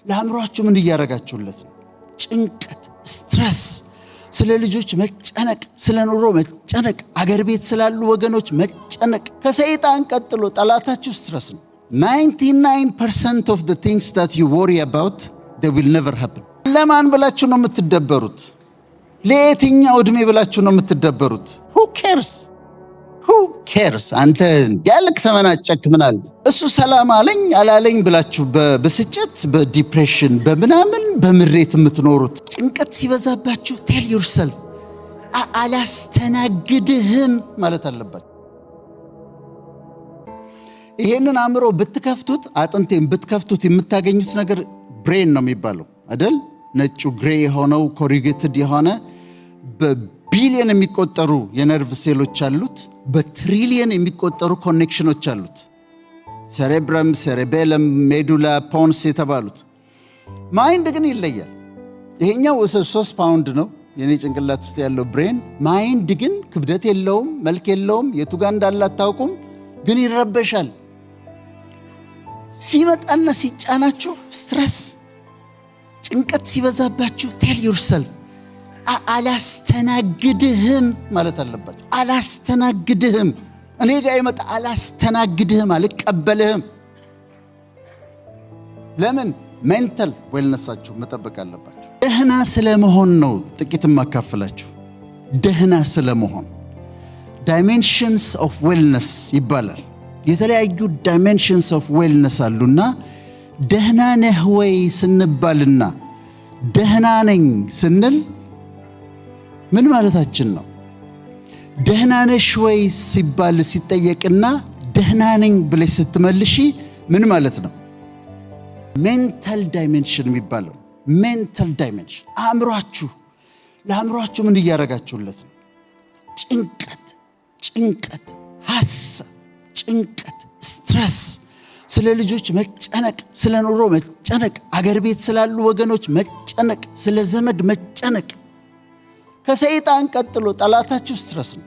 ለአእምሯችሁ ምን እያረጋችሁለት ነው? ጭንቀት፣ ስትረስ፣ ስለ ልጆች መጨነቅ፣ ስለ ኑሮ መጨነቅ፣ አገር ቤት ስላሉ ወገኖች መጨነቅ። ከሰይጣን ቀጥሎ ጠላታችሁ ስትረስ ነው። 99% of the things that you worry about, they will never happen. ለማን ብላችሁ ነው የምትደበሩት? ለየትኛው ዕድሜ ብላችሁ ነው የምትደበሩት? Who cares? አንተ ያልክ ተመናጨክ ምናል እሱ ሰላም አለኝ አላለኝ ብላችሁ በብስጭት በዲፕሬሽን በምናምን በምሬት የምትኖሩት። ጭንቀት ሲበዛባችሁ tell yourself አላስተናግድህም ማለት አለባችሁ። ይሄንን አእምሮ ብትከፍቱት አጥንቴን ብትከፍቱት የምታገኙት ነገር ብሬን ነው የሚባለው አይደል? ነጩ ግሬ የሆነው ኮሪጌትድ የሆነ በቢሊየን የሚቆጠሩ የነርቭ ሴሎች አሉት። በትሪሊየን የሚቆጠሩ ኮኔክሽኖች አሉት። ሴሬብረም፣ ሴሬቤለም፣ ሜዱላ፣ ፖንስ የተባሉት። ማይንድ ግን ይለያል። ይሄኛው 3 ፓውንድ ነው የኔ ጭንቅላት ውስጥ ያለው ብሬን። ማይንድ ግን ክብደት የለውም፣ መልክ የለውም፣ የቱ ጋር እንዳለ አታውቁም፣ ግን ይረበሻል። ሲመጣና ሲጫናችሁ ስትረስ፣ ጭንቀት ሲበዛባችሁ ቴል ዩርሰልፍ አላስተናግድህም ማለት አለባችሁ። አላስተናግድህም፣ እኔ ጋር ይመጣ አላስተናግድህም፣ አልቀበልህም። ለምን? ሜንታል ዌልነሳችሁ መጠበቅ አለባችሁ። ደህና ስለመሆን ነው ጥቂት ማካፈላችሁ። ደህና ስለመሆን ዳይሜንሽንስ ኦፍ ዌልነስ ይባላል። የተለያዩ ዳይሜንሽንስ ኦፍ ዌልነስ አሉና ደህና ነህ ወይ ስንባልና ደህና ነኝ ስንል ምን ማለታችን ነው? ደህና ነሽ ወይ ሲባል ሲጠየቅና ደህና ነኝ ብለሽ ስትመልሺ ምን ማለት ነው? ሜንታል ዳይሜንሽን የሚባለው ሜንታል ዳይሜንሽን። ለአእምሯችሁ ምን እያረጋችሁለት ነው? ጭንቀት፣ ሐሳብ፣ ጭንቀት፣ ስትረስ፣ ስለ ልጆች መጨነቅ፣ ስለ ኑሮ መጨነቅ፣ አገር ቤት ስላሉ ወገኖች መጨነቅ፣ ስለ ዘመድ መጨነቅ። ከሰይጣን ቀጥሎ ጠላታችሁ ስትረስ ነው።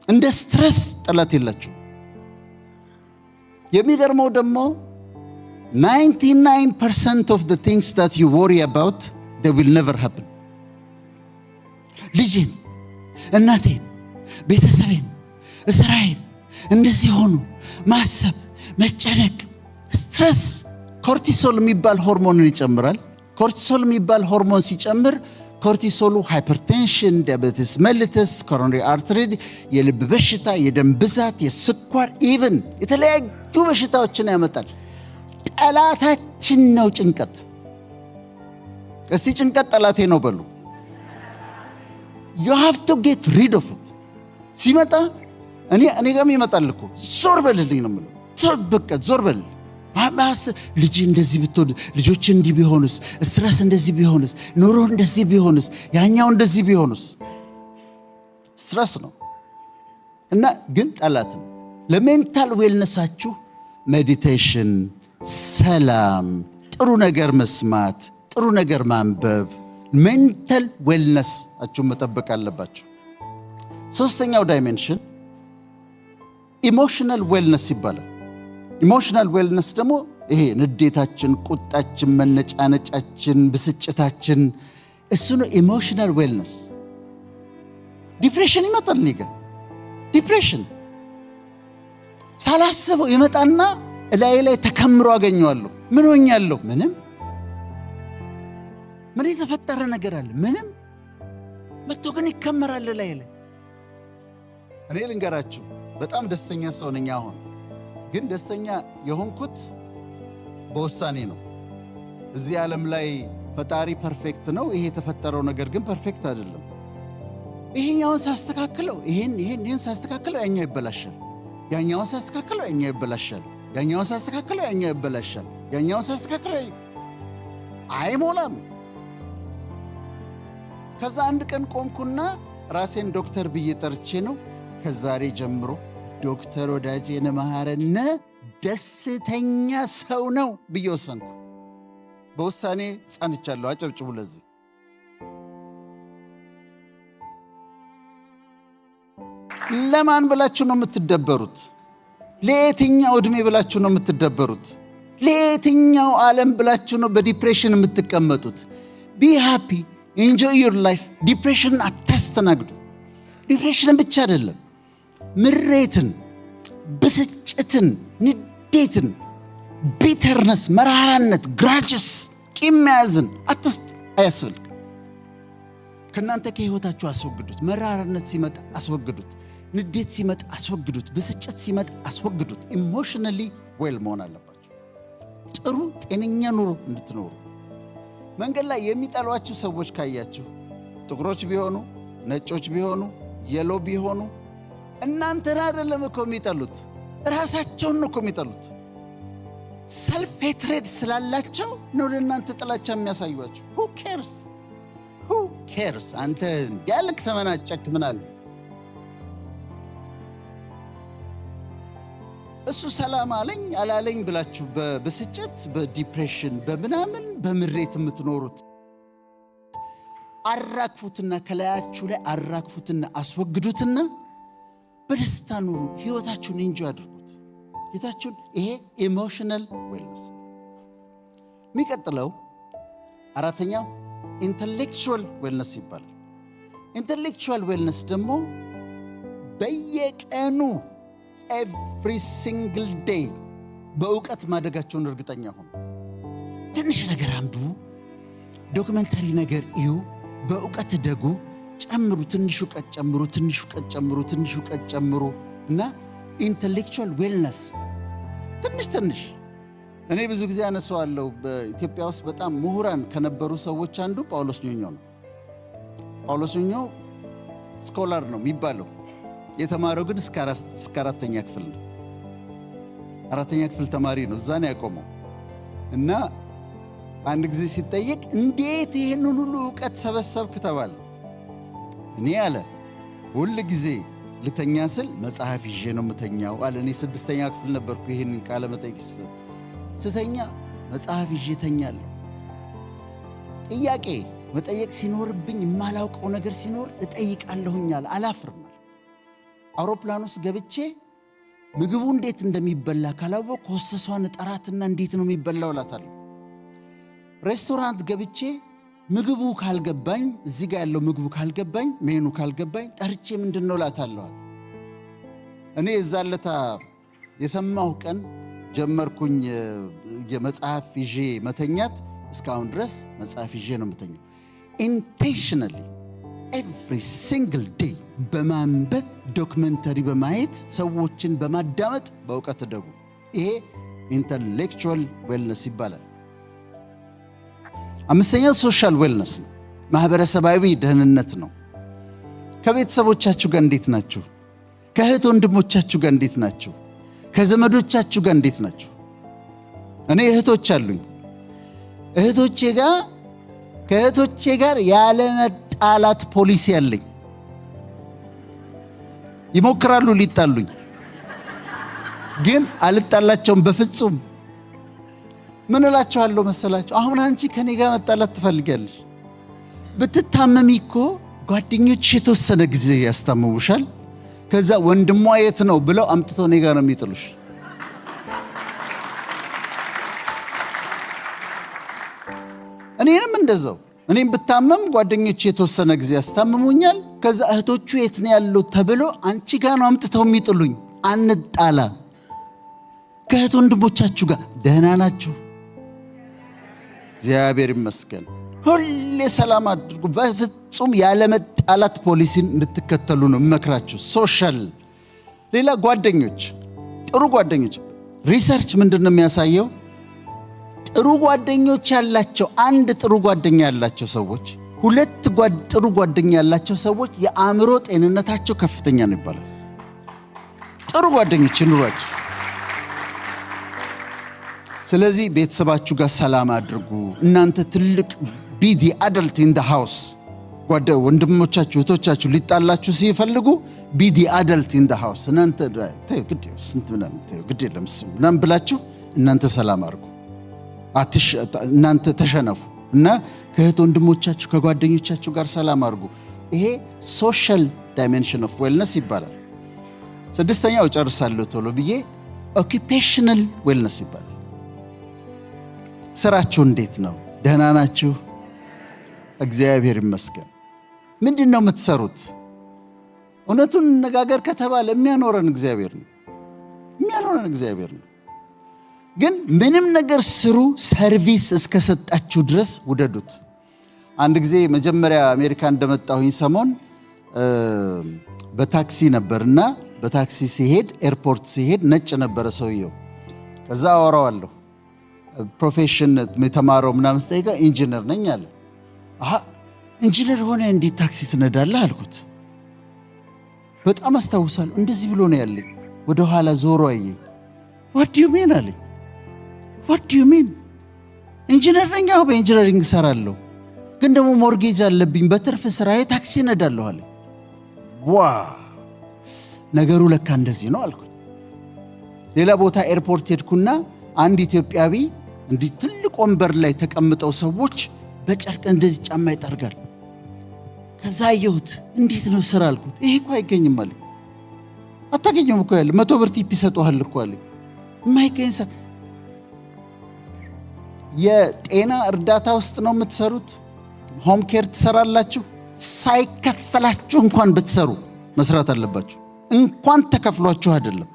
እንደ ስትረስ ጠላት የላችሁ። የሚገርመው ደግሞ 99% of the things that you worry about, they will never happen. ልጄን፣ እናቴን፣ ቤተሰቤን፣ እስራኤል እንደዚህ ሆኑ ማሰብ፣ መጨነቅ፣ ስትረስ ኮርቲሶል የሚባል ሆርሞንን ይጨምራል። ኮርቲሶል የሚባል ሆርሞን ሲጨምር ኮርቲሶሉ ሃይፐርቴንሽን፣ ዲያቤቲስ መልተስ፣ ኮሮነሪ አርተሪ፣ የልብ በሽታ፣ የደም ብዛት፣ የስኳር፣ ኢቭን የተለያዩ በሽታዎችን ያመጣል። ጠላታችን ነው ጭንቀት። እስቲ ጭንቀት ጠላቴ ነው በሉ። you have to get rid of it። ሲመጣ እኔ ጋርም ይመጣል እኮ ዞር በልልኝ ነው የምለው። በቃ ዞር በል። ልጅ እንደዚህ ብትወድ፣ ልጆች እንዲህ ቢሆንስ፣ ስትረስ እንደዚህ ቢሆንስ፣ ኑሮ እንደዚህ ቢሆንስ፣ ያኛው እንደዚህ ቢሆንስ። ስትረስ ነው እና ግን ጠላት ነው። ለሜንታል ዌልነሳችሁ ሜዲቴሽን፣ ሰላም፣ ጥሩ ነገር መስማት፣ ጥሩ ነገር ማንበብ፣ ሜንታል ዌልነሳችሁ መጠበቅ አለባችሁ። ሶስተኛው ዳይሜንሽን ኢሞሽናል ዌልነስ ይባላል። ኢሞሽናል ዌልነስ ደግሞ ይሄ ንዴታችን፣ ቁጣችን፣ መነጫነጫችን፣ ብስጭታችን እሱ ነው ኢሞሽናል ዌልነስ። ዲፕሬሽን ይመጣል። እኔ ጋር ዲፕሬሽን ሳላስበው ይመጣና ላይ ተከምሮ አገኘዋለሁ። ምን ሆኛለሁ? ምንም። ምን የተፈጠረ ነገር አለ? ምንም። መጥቶ ግን ይከመራል ላይ። እኔ ልንገራችሁ በጣም ደስተኛ ሰው ነኝ። አሁን ግን ደስተኛ የሆንኩት በውሳኔ ነው። እዚህ ዓለም ላይ ፈጣሪ ፐርፌክት ነው። ይሄ የተፈጠረው ነገር ግን ፐርፌክት አይደለም። ይሄኛውን ሳስተካክለው ይሄን ሳስተካክለው ያኛው ይበላሻል። ያኛውን ሳስተካክለው ያኛው ይበላሻል። ያኛውን ሳስተካክለው ያኛው ይበላሻል። ያኛውን ሳስተካክለው አይሞላም። ከዛ አንድ ቀን ቆምኩና ራሴን ዶክተር ብዬ ጠርቼ ነው ከዛሬ ጀምሮ ዶክተር ወዳጄነ መሐረነ ደስተኛ ሰው ነው ብዬ ወሰንኩ። በውሳኔ ጸንቻለሁ። አጨብጭቡ ለዚህ። ለማን ብላችሁ ነው የምትደበሩት? ለየትኛው ዕድሜ ብላችሁ ነው የምትደበሩት? ለየትኛው ዓለም ብላችሁ ነው በዲፕሬሽን የምትቀመጡት? ቢ ሃፒ ኢንጆይ ዩር ላይፍ። ዲፕሬሽንን አታስተናግዱ። ዲፕሬሽንን ብቻ አይደለም፣ ምሬትን፣ ብስጭትን፣ ንዴትን፣ ቢተርነስ፣ መራራነት፣ ግራጅስ፣ ቂም መያዝን አያስፈልግ። ከእናንተ ከህይወታችሁ አስወግዱት። መራራነት ሲመጣ አስወግዱት። ንዴት ሲመጣ አስወግዱት። ብስጭት ሲመጣ አስወግዱት። ኢሞሽናሊ ዌል መሆን አለባችሁ። ጥሩ ጤነኛ ኑሮ እንድትኖሩ። መንገድ ላይ የሚጠሏችሁ ሰዎች ካያችሁ፣ ጥቁሮች ቢሆኑ፣ ነጮች ቢሆኑ፣ የሎ ቢሆኑ፣ እናንተን አይደለም እኮ የሚጠሉት፣ ራሳቸውን ነው እኮ የሚጠሉት። ሰልፍ ሄትሬድ ስላላቸው ነው ለእናንተ ጥላቻ የሚያሳዩአችሁ። who cares? አንተ እንዲያልክ ተመናጨክ ምናለ? እሱ ሰላም አለኝ አላለኝ ብላችሁ በብስጭት በዲፕሬሽን በምናምን በምሬት የምትኖሩት አራግፉትና ከላያችሁ ላይ አራግፉትና አስወግዱትና በደስታ ኑሩ። ህይወታችሁን ኢንጆይ አድርጉት። ህይወታችሁን ይሄ ኢሞሽናል ዌልነስ። የሚቀጥለው አራተኛው ኢንተሌክቹዋል ዌልነስ ይባላል። ኢንተሌክቹዋል ዌልነስ ደግሞ በየቀኑ ኤቭሪ ሲንግል ዴይ በእውቀት ማደጋቸውን እርግጠኛ ሆኑ። ትንሽ ነገር አንብቡ፣ ዶክመንተሪ ነገር እዩ፣ በእውቀት ደጉ፣ ጨምሩ፣ ትንሽ እውቀት ጨምሩ፣ ትንሽ እውቀት ጨምሩ፣ ትንሽ እውቀት ጨምሩ እና ኢንተሌክቹዋል ዌልነስ ትንሽ። እኔ ብዙ ጊዜ አነሳዋለሁ። በኢትዮጵያ ውስጥ በጣም ምሁራን ከነበሩ ሰዎች አንዱ ጳውሎስ ኞኞ ነው። ጳውሎስ ኞኞ ስኮላር ነው የሚባለው። የተማረው ግን እስከ አራተኛ ክፍል ነው። አራተኛ ክፍል ተማሪ ነው። እዛ ነው ያቆመው እና አንድ ጊዜ ሲጠየቅ እንዴት ይህንን ሁሉ እውቀት ሰበሰብክ ተባለ። እኔ አለ ሁል ጊዜ ልተኛ ስል መጽሐፍ ይዤ ነው የምተኛው አለ። እኔ 6ኛ ክፍል ነበርኩ። ይህንን ቃለ መጠይቅ ስተኛ መጽሐፍ ይዤ ተኛለሁ። ጥያቄ መጠየቅ ሲኖርብኝ የማላውቀው ነገር ሲኖር እጠይቃለሁኛል፣ አላፍርም። አውሮፕላን ውስጥ ገብቼ ምግቡ እንዴት እንደሚበላ ካላወቅኩ ሆስተሷን እጠራትና እንዴት ነው የሚበላው እላታለሁ። ሬስቶራንት ገብቼ ምግቡ ካልገባኝ፣ እዚህ ጋር ያለው ምግቡ ካልገባኝ፣ ሜኑ ካልገባኝ ጠርቼ ምንድነው እላታለሁ። እኔ የዛለታ የሰማሁ ቀን ጀመርኩኝ የመጽሐፍ ይዤ መተኛት። እስካሁን ድረስ መጽሐፍ ይዤ ነው የምተኛው። ኢንቴንሽናሊ ኤቭሪ ሲንግል ዴይ በማንበብ ዶክመንተሪ በማየት ሰዎችን በማዳመጥ በእውቀት ደጉ። ይሄ ኢንተሌክቹዋል ዌልነስ ይባላል። አምስተኛው ሶሻል ዌልነስ ነው። ማህበረሰባዊ ደህንነት ነው። ከቤተሰቦቻችሁ ጋር እንዴት ናችሁ? ከእህት ወንድሞቻችሁ ጋር እንዴት ናችሁ? ከዘመዶቻችሁ ጋር እንዴት ናችሁ? እኔ እህቶች አሉኝ። ከእህቶቼ ጋር ያለ መጣላት ፖሊሲ አለኝ። ይሞክራሉ ሊጣሉኝ፣ ግን አልጣላቸውም በፍጹም። ምን እላቸዋለሁ መሰላቸው? አሁን አንቺ ከኔ ጋር መጣላት ትፈልጊያለሽ? ብትታመሚ እኮ ጓደኞች የተወሰነ ጊዜ ያስታምሙሻል። ከዛ ወንድሟ የት ነው ብለው አምጥተው እኔ ጋር ነው የሚጥሉሽ። እኔንም እንደዛው። እኔም ብታመም ጓደኞች የተወሰነ ጊዜ ያስታምሙኛል። ከዛ እህቶቹ የት ነው ያሉት ተብሎ አንቺ ጋር ነው አምጥተው የሚጥሉኝ። አንጣላ። ከእህት ወንድሞቻችሁ ጋር ደህና ናችሁ? እግዚአብሔር ይመስገን። ሁሌ ሰላም አድርጉ። በፍጹም ያለመጣላት ፖሊሲን እንድትከተሉ ነው መክራችሁ። ሶሻል ሌላ ጓደኞች፣ ጥሩ ጓደኞች። ሪሰርች ምንድን ነው የሚያሳየው? ጥሩ ጓደኞች ያላቸው፣ አንድ ጥሩ ጓደኛ ያላቸው ሰዎች፣ ሁለት ጥሩ ጓደኛ ያላቸው ሰዎች የአእምሮ ጤንነታቸው ከፍተኛ ነው ይባላል። ጥሩ ጓደኞች ይኑሯችሁ። ስለዚህ ቤተሰባችሁ ጋር ሰላም አድርጉ። እናንተ ትልቅ ቢዲ አደልት ኢን ዘ ሃውስ። ወንድሞቻችሁ እህቶቻችሁ ሊጣላችሁ ሲፈልጉ ቢዲ አደልት ኢን ዘ ሃውስ። እናንተ ግድ የለም ምናምን ብላችሁ እናንተ ሰላም አድርጉ። እናንተ ተሸነፉ እና ከእህት ወንድሞቻችሁ ከጓደኞቻችሁ ጋር ሰላም አድርጉ። ይሄ ሶሻል ዳይሜንሽን ኦፍ ዌልነስ ይባላል። ስድስተኛው ጨርሳለሁ ቶሎ ብዬ ኦኪፔሽናል ዌልነስ ይባላል። ስራችሁ እንዴት ነው? ደህና ናችሁ? እግዚአብሔር ይመስገን። ምንድነው የምትሰሩት? እውነቱን እንነጋገር ከተባለ የሚያኖረን እግዚአብሔር ነው። የሚያኖረን እግዚአብሔር ነው። ግን ምንም ነገር ስሩ፣ ሰርቪስ እስከሰጣችሁ ድረስ ውደዱት። አንድ ጊዜ መጀመሪያ አሜሪካ እንደመጣሁኝ ሰሞን በታክሲ ነበርና በታክሲ ሲሄድ ኤርፖርት ሲሄድ ነጭ ነበረ ሰውየው። ከዛ አወራዋለሁ ፕሮፌሽን የተማረው ምናምን ስጠይቀው ኢንጂነር ነኝ አለ። ኢንጂነር ሆነ እንዴት ታክሲ ትነዳለህ አልኩት። በጣም አስታውሳለሁ። እንደዚህ ብሎ ነው ያለኝ። ወደ ኋላ ዞሮ አየኝ። what do you mean አለኝ። what do you mean? ኢንጂነር ነኝ። አዎ በኢንጂነሪንግ እሰራለሁ፣ ግን ደግሞ ሞርጌጅ አለብኝ። በትርፍ ስራዬ ታክሲ ነዳለሁ አለኝ። ዋው ነገሩ ለካ እንደዚህ ነው አልኩኝ። ሌላ ቦታ ኤርፖርት ሄድኩና አንድ ኢትዮጵያዊ እንዲህ ትልቅ ወንበር ላይ ተቀምጠው ሰዎች በጨርቅ እንደዚህ ጫማ ይጠርጋል። ከዛ አየሁት። እንዴት ነው ስራ አልኩት። ይሄ እኮ አይገኝም አለኝ። አታገኘውም እኮ ያለ 100 ብር ቲፕ ይሰጡሃል እኮ አለኝ። የማይገኝ ስራ። የጤና እርዳታ ውስጥ ነው የምትሰሩት? ሆም ኬር ትሰራላችሁ? ሳይከፈላችሁ እንኳን ብትሰሩ መስራት አለባችሁ። እንኳን ተከፍሏችሁ አይደለም፣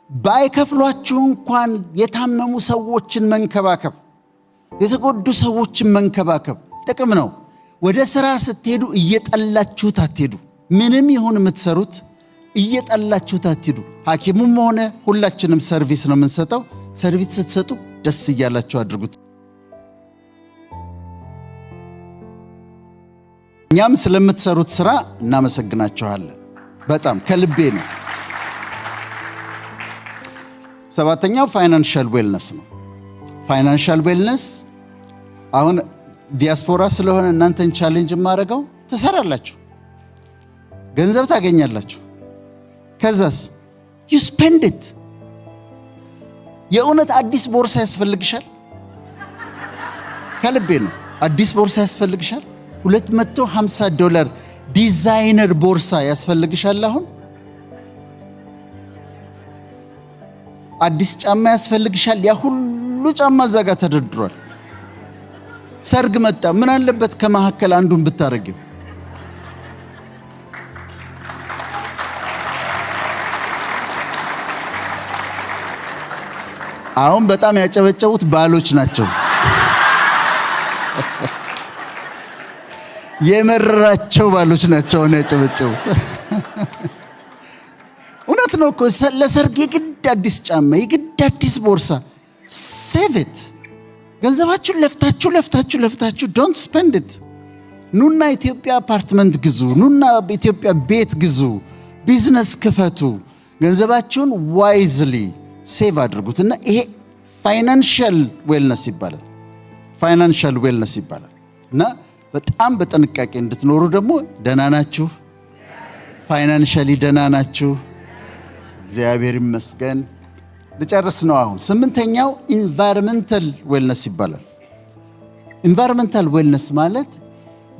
ባይከፍሏችሁ እንኳን የታመሙ ሰዎችን መንከባከብ፣ የተጎዱ ሰዎችን መንከባከብ ጥቅም ነው። ወደ ስራ ስትሄዱ እየጠላችሁት አትሄዱ። ምንም ይሁን የምትሰሩት እየጠላችሁት አትሄዱ። ሐኪሙም ሆነ ሁላችንም ሰርቪስ ነው የምንሰጠው። ሰርቪስ ስትሰጡ ደስ እያላችሁ አድርጉት። እኛም ስለምትሰሩት ስራ እናመሰግናችኋለን። በጣም ከልቤ ነው። ሰባተኛው ፋይናንሻል ዌልነስ ነው። ፋይናንሻል ዌልነስ አሁን ዲያስፖራ ስለሆነ እናንተን ቻሌንጅ የማደርገው ትሰራላችሁ፣ ገንዘብ ታገኛላችሁ። ከዛስ ዩ ስፔንድ ኢት። የእውነት አዲስ ቦርሳ ያስፈልግሻል? ከልቤ ነው። አዲስ ቦርሳ ያስፈልግሻል? $250 ዲዛይነር ቦርሳ ያስፈልግሻል? አሁን አዲስ ጫማ ያስፈልግሻል? ያ ሁሉ ጫማ እዛ ጋር ተደርድሯል። ሰርግ መጣ፣ ምን አለበት ከመካከል አንዱን ብታረጊው? አሁን በጣም ያጨበጨቡት ባሎች ናቸው። የመረራቸው ባሎች ናቸው ያጨበጨቡት። እውነት ነው እኮ ለሰርግ የግድ አዲስ ጫማ፣ የግድ አዲስ ቦርሳ። ሴቭ ኢት። ገንዘባችሁን ለፍታችሁ ዶንት ስፔንድ ኢት። ኑና ኢትዮጵያ አፓርትመንት ግዙ፣ ኑና ኢትዮጵያ ቤት ግዙ፣ ቢዝነስ ክፈቱ። ገንዘባችሁን ዋይዝሊ ሴቭ አድርጉትና ይሄ ፋይናንሻል ዌልነስ ይባላል። ፋይናንሻል ዌልነስ ይባላል። እና በጣም በጥንቃቄ እንድትኖሩ ደግሞ ደህና ናችሁ? ፋይናንሻሊ ደህና ናችሁ? እግዚአብሔር ይመስገን። ልጨርስ ነው አሁን። ስምንተኛው ኢንቫይሮንመንታል ዌልነስ ይባላል። ኢንቫይሮንመንታል ዌልነስ ማለት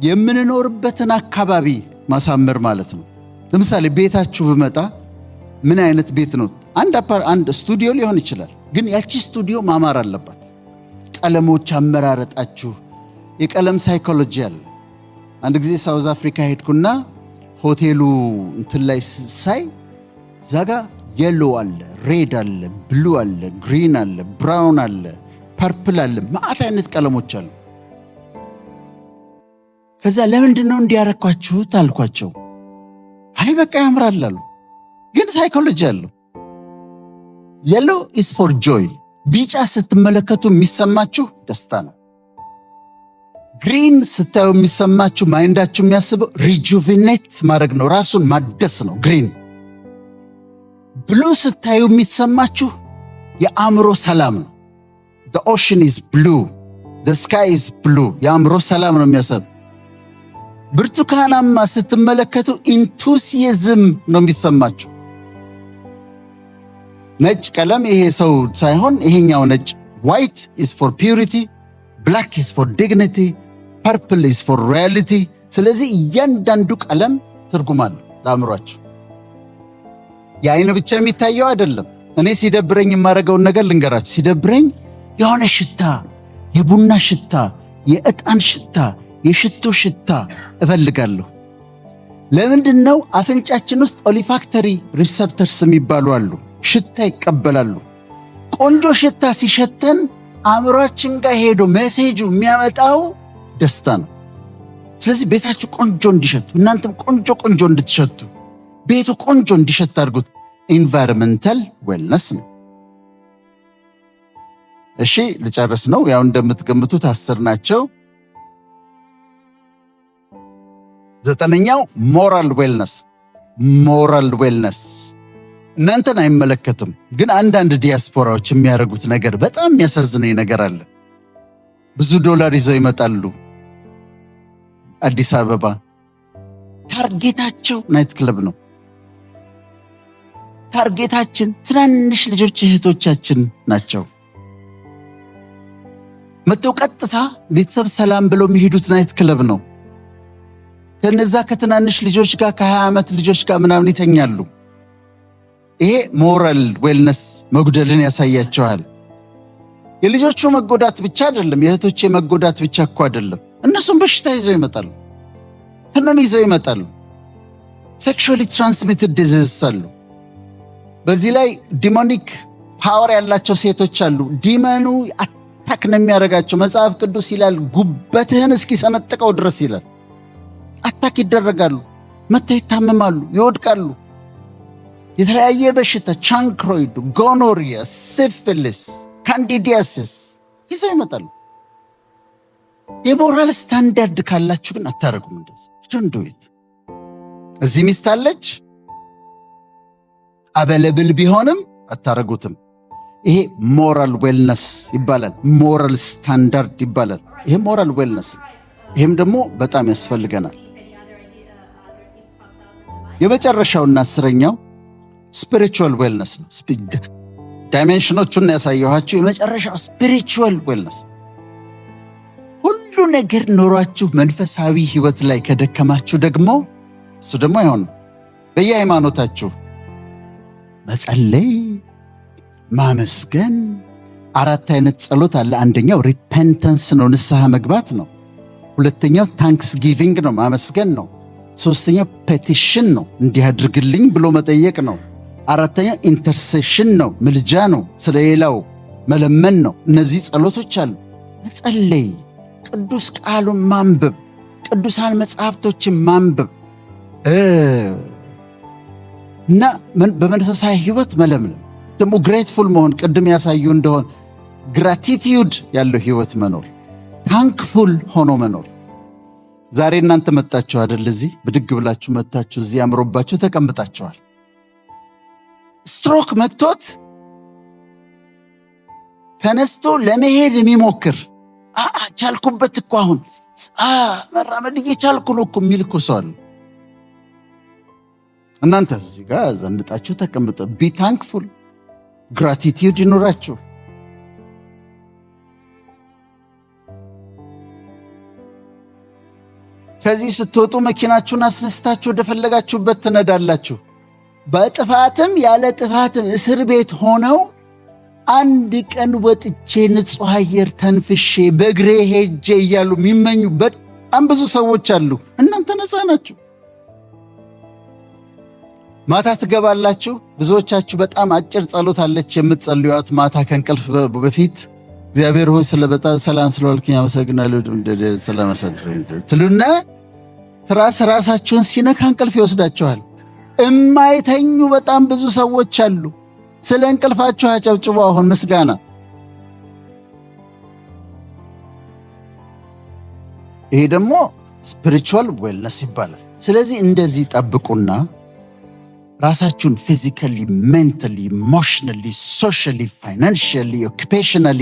የምንኖርበትን አካባቢ ማሳመር ማለት ነው። ለምሳሌ ቤታችሁ ብመጣ ምን አይነት ቤት ነው? አንድ ስቱዲዮ ሊሆን ይችላል፣ ግን ያቺ ስቱዲዮ ማማር አለባት። ቀለሞች አመራረጣችሁ፣ የቀለም ሳይኮሎጂ አለ። አንድ ጊዜ ሳውዝ አፍሪካ ሄድኩና ሆቴሉ እንትን ላይ ሳይ ዛጋ የሎ አለ፣ ሬድ አለ፣ ብሉ አለ፣ ግሪን አለ፣ ብራውን አለ፣ ፐርፕል አለ፣ ማአት አይነት ቀለሞች አሉ። ከዛ ለምንድን ነው እንዲያረኳችሁት አልኳቸው። አይ በቃ ያምራል አሉ። ግን ሳይኮሎጂ አለው። የሎ ኢዝ ፎር ጆይ። ቢጫ ስትመለከቱ የሚሰማችሁ ደስታ ነው። ግሪን ስታዩ የሚሰማችሁ ማይንዳችሁ የሚያስበው ሪጁቪኔት ማድረግ ነው፣ ራሱን ማደስ ነው ግሪን። ብሉ ስታዩ የሚሰማችሁ የአእምሮ ሰላም ነው። the ocean is blue, the sky is blue። የአእምሮ ሰላም ነው የሚያሰብ። ብርቱካናማ ስትመለከቱ ኢንቱሲያዝም ነው የሚሰማችሁ። ነጭ ቀለም ይሄ ሰው ሳይሆን ይሄኛው ነጭ። white is for purity, black is for dignity, purple is for reality። ስለዚህ እያንዳንዱ ቀለም ትርጉም አለው ለአእምሯችሁ። የአይን ብቻ የሚታየው አይደለም። እኔ ሲደብረኝ የማደርገውን ነገር ልንገራችሁ። ሲደብረኝ የሆነ ሽታ የቡና ሽታ፣ የዕጣን ሽታ፣ የሽቶ ሽታ እፈልጋለሁ። ለምንድነው? አፍንጫችን ውስጥ ኦሊፋክተሪ ሪሰፕተርስ የሚባሉ አሉ። ሽታ ይቀበላሉ። ቆንጆ ሽታ ሲሸተን አእምሯችን ጋር ሄዶ ሜሴጁ የሚያመጣው ደስታ ነው። ስለዚህ ቤታችሁ ቆንጆ እንዲሸቱ፣ እናንተም ቆንጆ እንድትሸቱ፣ ቤቱ ቆንጆ እንዲሸት አድርጉት። ኢንቫይሮንመንታል ዌልነስ ነው። እሺ ልጨርስ ነው። ያው እንደምትገምቱት 10 ናቸው። 9ኛው ሞራል ዌልነስ። ሞራል ዌልነስ እናንተን አይመለከትም፣ ግን አንዳንድ ዲያስፖራዎች የሚያደርጉት ነገር በጣም የሚያሳዝነኝ ነገር አለ። ብዙ ዶላር ይዘው ይመጣሉ አዲስ አበባ። ታርጌታቸው ናይት ክለብ ነው። ታርጌታችን ትናንሽ ልጆች እህቶቻችን ናቸው። መጥተው ቀጥታ ቤተሰብ ሰላም ብለው የሚሄዱት ናይት ክለብ ነው። ከነዛ ከትናንሽ ልጆች ጋር ከ20 ዓመት ልጆች ጋር ምናምን ይተኛሉ። ይሄ ሞራል ዌልነስ መጉደልን ያሳያቸዋል። የልጆቹ መጎዳት ብቻ አይደለም፣ የእህቶቼ መጎዳት ብቻ እኮ አይደለም። እነሱም በሽታ ይዘው ይመጣሉ፣ ህመም ይዘው ይመጣሉ። ሴክሹዋሊ ትራንስሚትድ ዲዚዝ አሉ። በዚህ ላይ ዲሞኒክ ፓወር ያላቸው ሴቶች አሉ። ዲመኑ አታክ ነው የሚያደርጋቸው። መጽሐፍ ቅዱስ ይላል ጉበትህን እስኪሰነጥቀው ድረስ ይላል። አታክ ይደረጋሉ፣ መተው ይታመማሉ፣ ይወድቃሉ። የተለያየ በሽታ ቻንክሮይድ፣ ጎኖሪያ፣ ሲፊሊስ፣ ካንዲዲያሲስ ይዘው ይመጣሉ። የሞራል ስታንዳርድ ካላችሁ ግን አታረጉም። እንደዚህ ዶንት። እዚህ ሚስት አለች አቬለብል ቢሆንም አታረጉትም። ይሄ ሞራል ዌልነስ ይባላል። ሞራል ስታንዳርድ ይባላል። ይሄ ሞራል ዌልነስ፣ ይሄም ደግሞ በጣም ያስፈልገናል። የመጨረሻውና 10ኛው ስፒሪቹዋል ዌልነስ ነው። ዳይሜንሽኖቹን ያሳየኋችሁ። የመጨረሻው ስፒሪቹዋል ዌልነስ፣ ሁሉ ነገር ኖሯችሁ መንፈሳዊ ህይወት ላይ ከደከማችሁ ደግሞ እሱ ደግሞ አይሆንም። በየሃይማኖታችሁ መጸለይ፣ ማመስገን። 4 አይነት ጸሎት አለ። አንደኛው ሪፔንተንስ ነው፣ ንስሐ መግባት ነው። 2ኛው ታንክስ ጊቪንግ ነው፣ ማመስገን ነው። 3ኛው ፔቲሽን ነው፣ እንዲህ አድርግልኝ ብሎ መጠየቅ ነው። 4ኛው ኢንተርሴሽን ነው፣ ምልጃ ነው፣ ስለሌላው መለመን ነው። እነዚህ ጸሎቶች አሉ። መጸለይ፣ ቅዱስ ቃሉን ማንበብ፣ ቅዱሳን መጽሐፍቶችን ማንበብ እና በመንፈሳዊ ህይወት መለምለም፣ ደግሞ ግሬትፉል መሆን፣ ቅድም ያሳዩ እንደሆን ግራቲቲዩድ ያለው ህይወት መኖር፣ ታንክፉል ሆኖ መኖር። ዛሬ እናንተ መጣችሁ አይደል? እዚህ ብድግ ብላችሁ መጣችሁ፣ እዚህ አምሮባችሁ ተቀምጣችኋል። ስትሮክ መጥቶት ተነስቶ ለመሄድ የሚሞክር ቻልኩበት እኮ አሁን መራመድ እየቻልኩ ነው እኮ የሚል እኮ ሰው አለ። እናንተ እዚህ ጋር ዘንጣችሁ ተቀምጠ ቢ ታንክፉል፣ ግራቲቲዩድ ይኖራችሁ። ከዚህ ስትወጡ መኪናችሁን አስነስታችሁ ወደፈለጋችሁበት ትነዳላችሁ። በጥፋትም ያለ ጥፋትም እስር ቤት ሆነው አንድ ቀን ወጥቼ ንጹሕ አየር ተንፍሼ በእግሬ ሄጄ እያሉ የሚመኙ በጣም ብዙ ሰዎች አሉ። እናንተ ነፃ ናችሁ። ማታ ትገባላችሁ። ብዙዎቻችሁ በጣም አጭር ጸሎት አለች የምትጸልዩት ማታ ከእንቅልፍ በፊት። እግዚአብሔር ሆይ ሰላም ስለዋልክኝ አመሰግናለሁ ስለመሰግናለሁ ትሉና ራሳችሁን ሲነካ እንቅልፍ ይወስዳችኋል። እማይተኙ በጣም ብዙ ሰዎች አሉ። ስለ እንቅልፋችሁ አጨብጭቡ። አሁን ምስጋና። ይሄ ደግሞ ስፒሪቹዋል ዌልነስ ይባላል። ስለዚህ እንደዚህ ጠብቁና ራሳችሁን ፊዚካሊ፣ ሜንታሊ፣ ኢሞሽናሊ፣ ሶሻሊ፣ ፋይናንሽሊ፣ ኦኩፔሽናሊ፣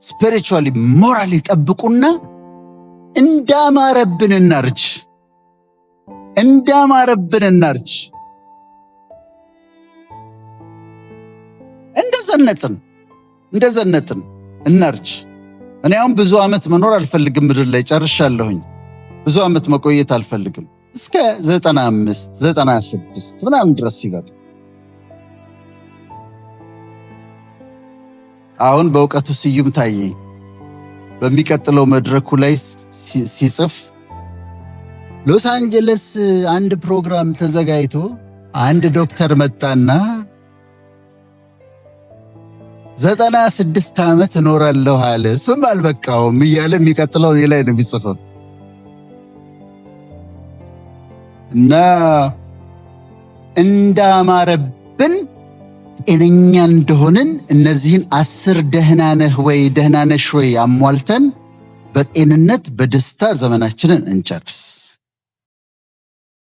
ስፒሪቹዋሊ፣ ሞራሊ ጠብቁና እንዳማረብን እናርጅ፣ እንዳማረብን እናርጅ። እንደዘነጥን እናርጅ። እኔ አሁን ብዙ ዓመት መኖር አልፈልግም ምድር ላይ ጨርሻለሁኝ። ብዙ ዓመት መቆየት አልፈልግም። እስከ 95 96 ምናምን ድረስ ይበቃ። አሁን በእውቀቱ ስዩም ታየኝ በሚቀጥለው መድረኩ ላይ ሲጽፍ ሎስ አንጀለስ አንድ ፕሮግራም ተዘጋጅቶ አንድ ዶክተር መጣና 96 ዓመት እኖራለሁ አለ። እሱም አልበቃውም እያለ የሚቀጥለው እኔ ላይ ነው የሚጽፈው። እና እንዳማረብን ጤነኛ እንደሆንን እነዚህን 10 ደህና ነህ ወይ ደህና ነሽ ወይ አሟልተን በጤንነት በደስታ ዘመናችንን እንጨርስ።